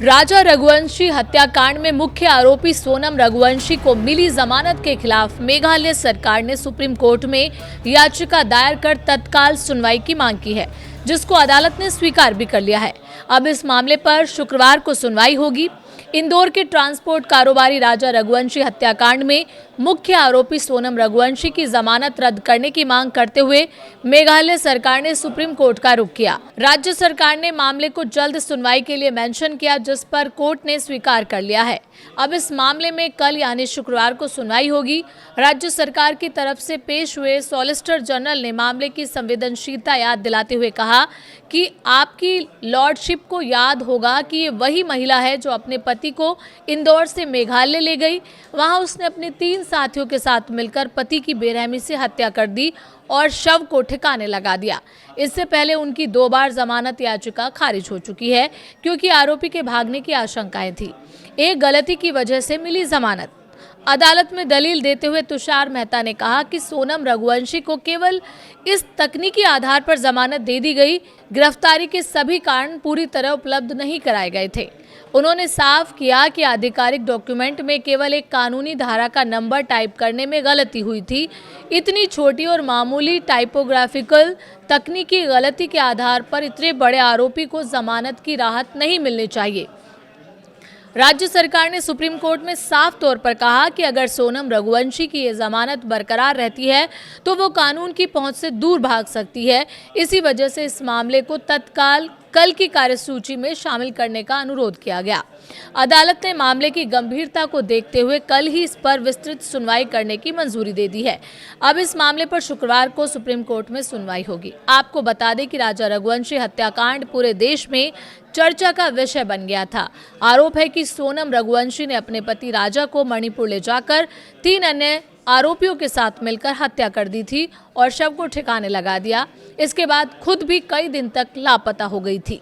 राजा रघुवंशी हत्याकांड में मुख्य आरोपी सोनम रघुवंशी को मिली जमानत के खिलाफ मेघालय सरकार ने सुप्रीम कोर्ट में याचिका दायर कर तत्काल सुनवाई की मांग की है, जिसको अदालत ने स्वीकार भी कर लिया है। अब इस मामले पर शुक्रवार को सुनवाई होगी। इंदौर के ट्रांसपोर्ट कारोबारी राजा रघुवंशी हत्याकांड में मुख्य आरोपी सोनम रघुवंशी की जमानत रद्द करने की मांग करते हुए मेघालय सरकार ने सुप्रीम कोर्ट का रुख किया। राज्य सरकार ने मामले को जल्द सुनवाई के लिए मेंशन किया, जिस पर कोर्ट ने स्वीकार कर लिया है। अब इस मामले में कल यानी शुक्रवार को सुनवाई होगी। राज्य सरकार की तरफ से पेश हुए सॉलिसिटर जनरल ने मामले की संवेदनशीलता याद दिलाते हुए कहा कि आपकी लॉर्डशिप को याद होगा कि ये वही महिला है जो अपने पति को इंदौर से मेघालय ले गई। वहां उसने अपने 3 साथियों के साथ मिलकर पति की बेरहमी से हत्या कर दी और शव को ठिकाने लगा दिया। इससे पहले उनकी 2 बार जमानत याचिका खारिज हो चुकी है, क्योंकि आरोपी के भागने की आशंकाएं थी। एक गलती की वजह से मिली जमानत। अदालत में दलील देते हुए तुषार मेहता ने कहा कि सोनम रघुवंशी को केवल इस तकनीकी आधार पर जमानत दे दी गई। गिरफ्तारी के सभी कारण पूरी तरह उपलब्ध नहीं कराए गए थे। उन्होंने साफ किया कि आधिकारिक डॉक्यूमेंट में केवल एक कानूनी धारा का नंबर टाइप करने में गलती हुई थी। इतनी छोटी और मामूली टाइपोग्राफिकल तकनीकी गलती के आधार पर इतने बड़े आरोपी को जमानत की राहत नहीं मिलनी चाहिए। राज्य सरकार ने सुप्रीम कोर्ट में साफ तौर पर कहा कि अगर सोनम रघुवंशी की ये जमानत बरकरार रहती है तो वो कानून की पहुंच से दूर भाग सकती है। इसी वजह से इस मामले को तत्काल कल की कार्यसूची में शामिल करने का अनुरोध किया गया। अदालत ने मामले की गंभीरता को देखते हुए कल ही इस पर विस्तृत सुनवाई करने की मंजूरी दे दी है। अब इस मामले पर शुक्रवार को सुप्रीम कोर्ट में सुनवाई होगी। आपको बता दें कि राजा रघुवंशी हत्याकांड पूरे देश में चर्चा का विषय बन गया था। आरोप है कि सोनम रघुवंशी ने अपने पति राजा को मणिपुर ले जाकर 3 अन्य आरोपियों के साथ मिलकर हत्या कर दी थी और शव को ठिकाने लगा दिया। इसके बाद खुद भी कई दिन तक लापता हो गई थी।